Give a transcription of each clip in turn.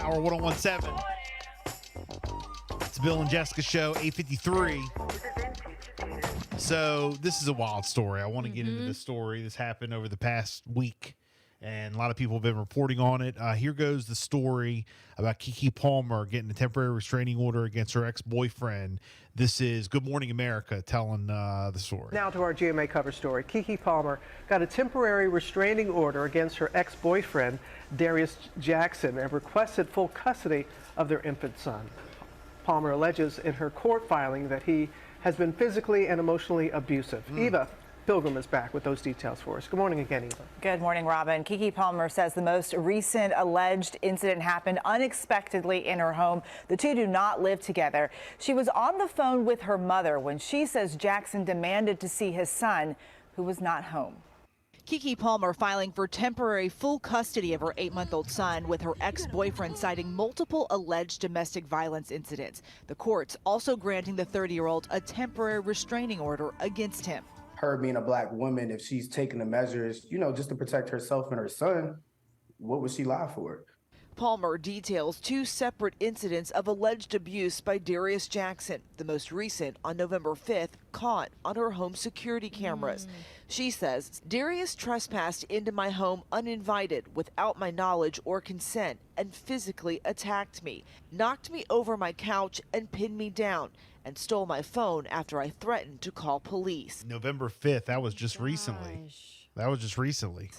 Power 1017. It's Bill and Jessica Show, 853. So this is a wild story. I want to get into this story. This happened over the past week, and a lot of people have been reporting on it. Here goes the story about Keke Palmer getting a temporary restraining order against her ex-boyfriend. This is Good Morning America telling the story. Now to our GMA cover story. Keke Palmer got a temporary restraining order against her ex-boyfriend, Darius Jackson, and requested full custody of their infant son. Palmer alleges in her court filing that he has been physically and emotionally abusive. Eva Pilgrim is back with those details for us. Good morning again, Eva. Good morning, Robin. Keke Palmer says the most recent alleged incident happened unexpectedly in her home. The two do not live together. She was on the phone with her mother when she says Jackson demanded to see his son, who was not home. Keke Palmer filing for temporary full custody of her 8-month-old son, with her ex-boyfriend citing multiple alleged domestic violence incidents. The courts also granting the 30-year-old a temporary restraining order against him. Her being a black woman, if she's taking the measures, just to protect herself and her son, what would she lie for? Palmer details 2 separate incidents of alleged abuse by Darius Jackson, the most recent on November 5th, caught on her home security cameras. She says Darius trespassed into my home uninvited, without my knowledge or consent, and physically attacked me, knocked me over my couch and pinned me down, and stole my phone after I threatened to call police. November 5th, that was just recently. That was just recently.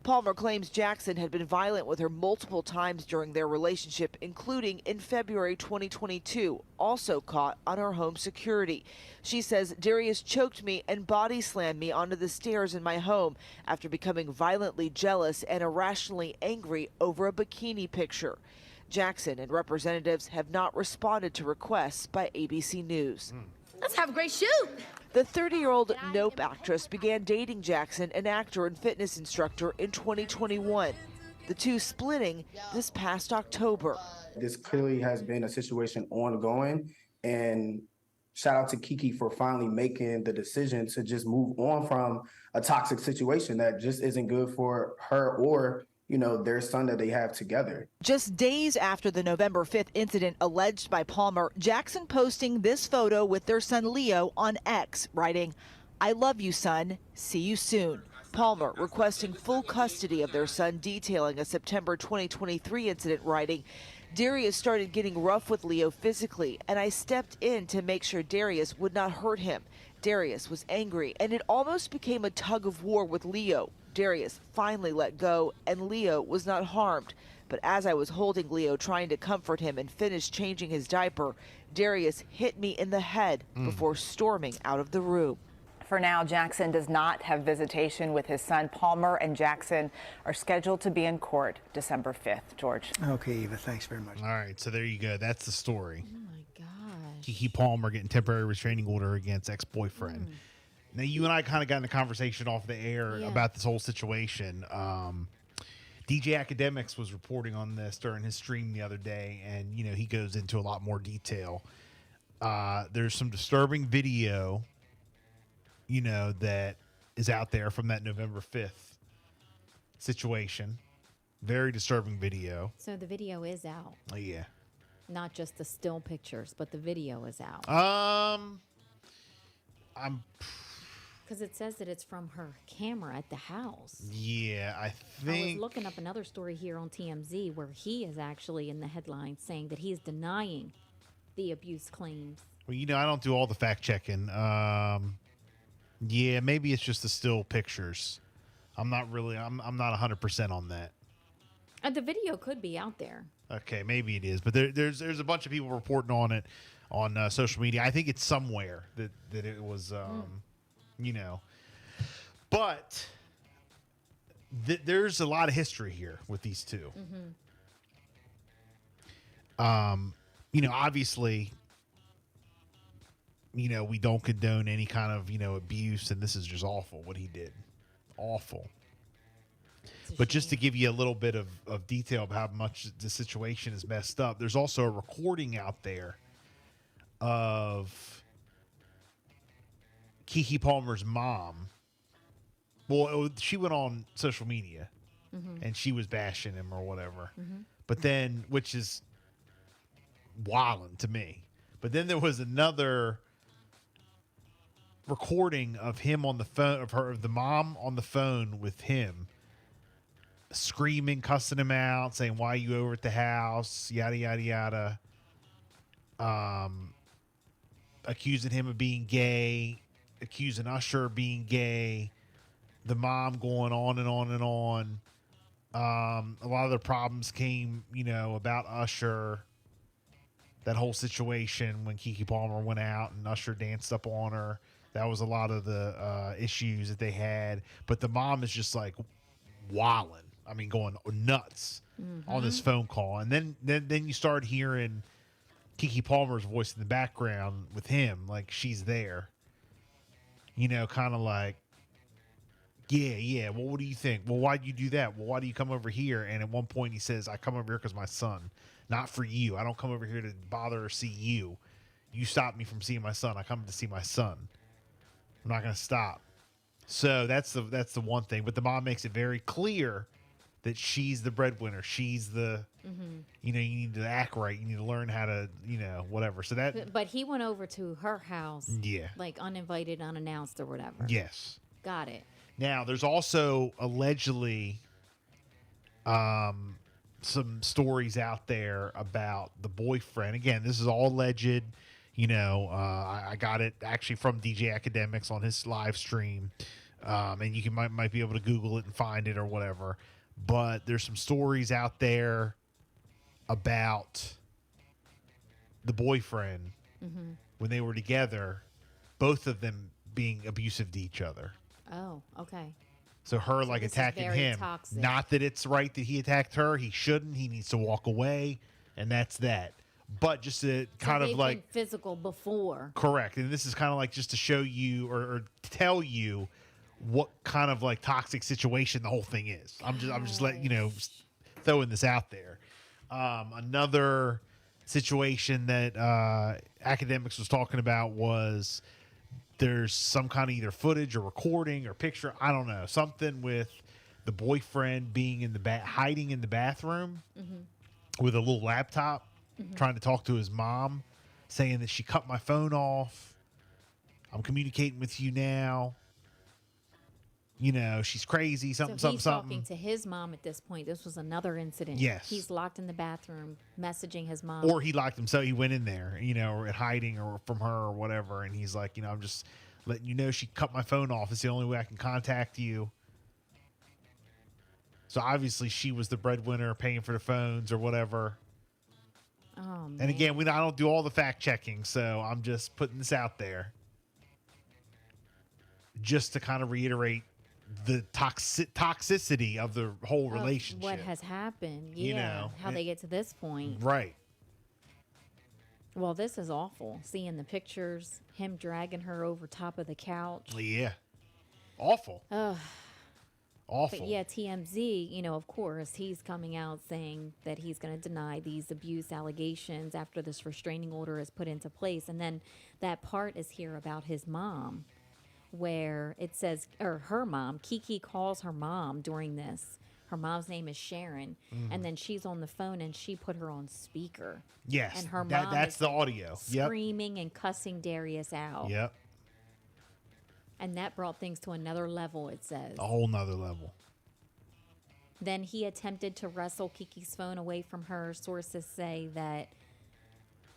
Palmer claims Jackson had been violent with her multiple times during their relationship, including in February 2022, also caught on her home security. She says Darius choked me and body slammed me onto the stairs in my home after becoming violently jealous and irrationally angry over a bikini picture. Jackson and representatives have not responded to requests by ABC News. Let's have a great shoot. The 30-year-old Nope actress began dating Jackson, an actor and fitness instructor, in 2021. The two splitting this past October. This clearly has been a situation ongoing, and shout out to Keke for finally making the decision to just move on from a toxic situation that just isn't good for her or their son that they have together. Just days after the November 5th incident alleged by Palmer, Jackson posting this photo with their son Leo on X, writing, "I love you, son. See you soon." Palmer requesting full custody of their son, detailing a September 2023 incident, writing, "Darius started getting rough with Leo physically, and I stepped in to make sure Darius would not hurt him. Darius was angry, and it almost became a tug of war with Leo. Darius finally let go, and Leo was not harmed. But as I was holding Leo, trying to comfort him and finish changing his diaper, Darius hit me in the head before storming out of the room." For now, Jackson does not have visitation with his son. Palmer and Jackson are scheduled to be in court December 5th. George. Okay, Eva, thanks very much. All right, so there you go. That's the story. Oh my gosh. Keke Palmer getting temporary restraining order against ex-boyfriend. Now, you and I kind of got in a conversation off the air about this whole situation. DJ Academics was reporting on this during his stream the other day, and, he goes into a lot more detail. There's some disturbing video, that is out there from that November 5th situation. Very disturbing video. So the video is out. Yeah. Not just the still pictures, but the video is out. Because it says that it's from her camera at the house. Yeah, I I think. was looking up another story here on TMZ where he is actually in the headlines saying that he is denying the abuse claims. Well, I don't do all the fact checking. Yeah, maybe it's just the still pictures. I'm not 100% on that. The video could be out there. Okay, maybe it is, but there's a bunch of people reporting on it on social media. I think it's somewhere that it was, but there's a lot of history here with these two. Obviously, we don't condone any kind of, abuse, and this is just awful what he did. Awful. But just to give you a little bit of detail about how much the situation is messed up, there's also a recording out there of Keke Palmer's mom. Well, she went on social media and she was bashing him or whatever. But then, which is wilding to me. But then there was another recording of him on the phone, of the mom on the phone with him, screaming, cussing him out, saying, "Why are you over at the house?" Yada yada yada. Accusing him of being gay, accusing Usher of being gay. The mom going on and on and on. A lot of the problems came, about Usher. That whole situation when Keke Palmer went out and Usher danced up on her. That was a lot of the issues that they had. But the mom is just like wilding. I mean, going nuts on this phone call. And then you start hearing Keke Palmer's voice in the background with him, like she's there. Kind of like, yeah. Well, what do you think? Well, why'd you do that? Well, why do you come over here? And at one point he says, I come over here because my son, not for you. I don't come over here to bother or see you. You stopped me from seeing my son. I come to see my son. I'm not going to stop. So that's the one thing. But the mom makes it very clear that she's the breadwinner. She's the, you need to act right. You need to learn how to, whatever. So that. But he went over to her house. Yeah. Like uninvited, unannounced or whatever. Yes. Got it. Now, there's also allegedly some stories out there about the boyfriend. Again, this is all alleged. I got it actually from DJ Academics on his live stream. And you might be able to Google it and find it or whatever. But there's some stories out there about the boyfriend when they were together, both of them being abusive to each other. Oh, okay. So her this is attacking very him. toxic. Not that it's right that he attacked her. He shouldn't. He needs to walk away, and that's that. But just to kind of they've like been physical before. correct, and this is kind of like just to show you or tell you what kind of like toxic situation the whole thing is. I'm just letting throwing this out there. Another situation that Academics was talking about was there's some kind of either footage or recording or picture, I don't know, something with the boyfriend being in the hiding in the bathroom with a little laptop, trying to talk to his mom, saying that she cut my phone off. I'm communicating with you now. She's crazy, something. Talking to his mom at this point. This was another incident. Yes. He's locked in the bathroom, messaging his mom. Or he locked himself. He went in there, or hiding or from her or whatever. And he's like, I'm just letting you know she cut my phone off. It's the only way I can contact you. So obviously she was the breadwinner paying for the phones or whatever. Oh, man. And again, I don't do all the fact checking, so I'm just putting this out there. Just to kind of reiterate the toxicity of the whole relationship. What has happened. Yeah. How they get to this point. Right. Well, this is awful. Seeing the pictures, him dragging her over top of the couch. Yeah. Awful. Awful. But yeah, TMZ, of course, he's coming out saying that he's going to deny these abuse allegations after this restraining order is put into place. And then that part is here about his mom, where it says, or her mom, Keke calls her mom during this. Her mom's name is Sharon, and then she's on the phone and she put her on speaker. Yes, and her mom that's is the audio. Screaming and cussing Darius out. Yep. And that brought things to another level, it says. A whole nother level. Then he attempted to wrestle Keke's phone away from her. Sources say that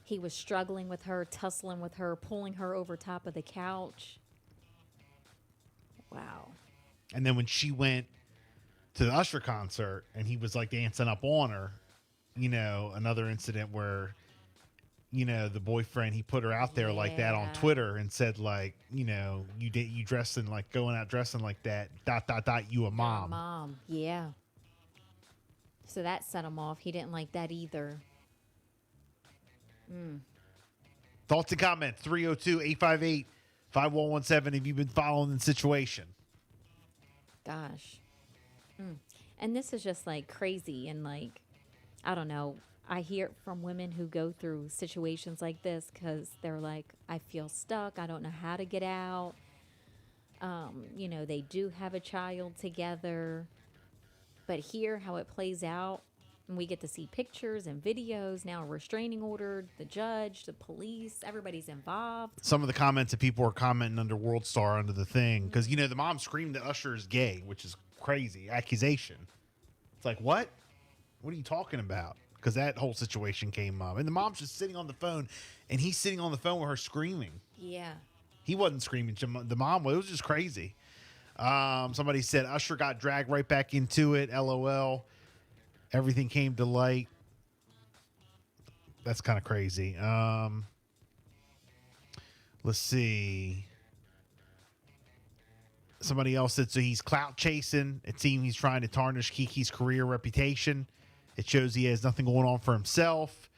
he was struggling with her, tussling with her, pulling her over top of the couch. Wow. And then when she went to the Usher concert and he was like dancing up on her, another incident where, the boyfriend, he put her out there like that on Twitter and said like, you dressing like going out dressing like that, ... you a mom. Mom. Yeah. So that set him off. He didn't like that either. Thoughts and comments, 302-858-5117 if you've been following the situation. Gosh. And this is just like crazy. And like, I don't know. I hear from women who go through situations like this because they're like, I feel stuck. I don't know how to get out. They do have a child together. But here, how it plays out, And we get to see pictures and videos, now a restraining order, the judge, the police, everybody's involved. Some of the comments that people are commenting under World Star under the thing, because, you know, the mom screamed that Usher is gay, which is crazy. Accusation. It's like, what? What are you talking about? Because that whole situation came up. And the mom's just sitting on the phone, and he's sitting on the phone with her screaming. Yeah. He wasn't screaming. The mom was. It was just crazy. Somebody said Usher got dragged right back into it. LOL. Everything came to light. That's kind of crazy. Let's see. Somebody else said, so he's clout chasing. It seems he's trying to tarnish Keke's career reputation. It shows he has nothing going on for himself.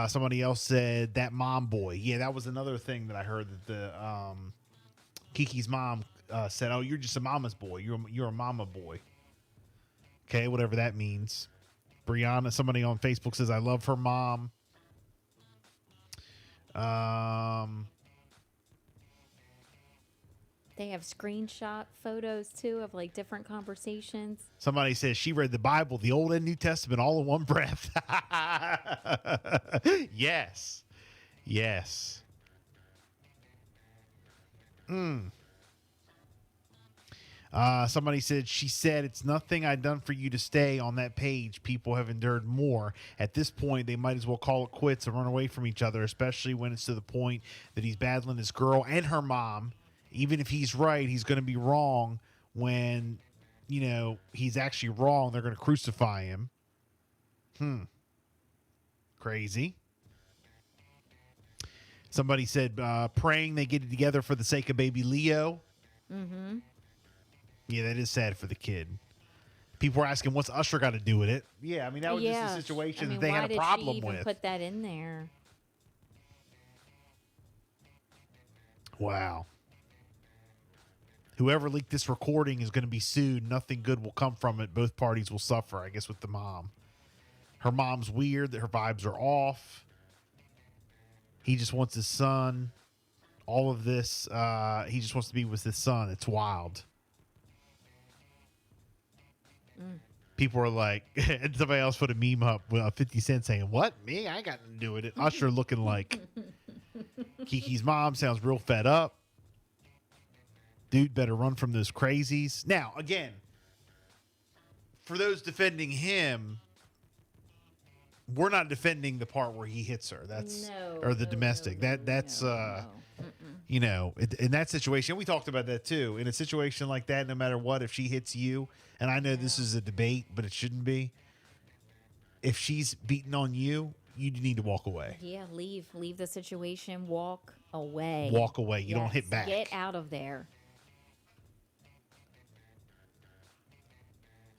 Somebody else said that mom boy. Yeah, that was another thing that I heard that the Keke's mom said, oh, you're just a mama's boy. You're a mama boy. Okay, whatever that means. Brianna, somebody on Facebook says, I love her mom. They have screenshot photos too of like different conversations. Somebody says she read the Bible, the Old and New Testament, all in one breath. Yes. Yes. Somebody said, she said, it's nothing I've done for you to stay on that page. People have endured more. At this point, they might as well call it quits and run away from each other, especially when it's to the point that he's battling his girl and her mom. Even if he's right, he's going to be wrong when, you know, he's actually wrong. They're going to crucify him. Crazy. Somebody said, praying they get it together for the sake of baby Leo. Mm-hmm. Yeah, that is sad for the kid. People were asking, what's Usher got to do with it? Yeah, I mean, that was just a situation that they had a problem why did she even with. put that in there? Wow. Whoever leaked this recording is going to be sued. Nothing good will come from it. Both parties will suffer, I guess, with the mom. Her mom's weird, that her vibes are off. He just wants his son. All of this, he just wants to be with his son. It's wild. People are like, and somebody else put a meme up with 50 Cent saying, what? Me? I got nothing to do with it. Usher looking like Keke's mom sounds real fed up. Dude better run from those crazies. Now, again, for those defending him, we're not defending the part where he hits her. That's domestic. That's you know, in that situation, we talked about that too. In a situation like that, no matter what, if she hits you, and I know this is a debate, but it shouldn't be. If she's beating on you, you need to walk away. Yeah, leave the situation. Walk away. Walk away. You don't hit back. Get out of there.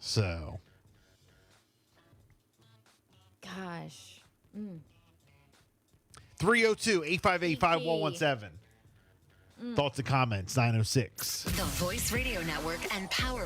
So. Gosh. 302-858-5117. Thoughts and comments, 906. The Voice Radio Network and Power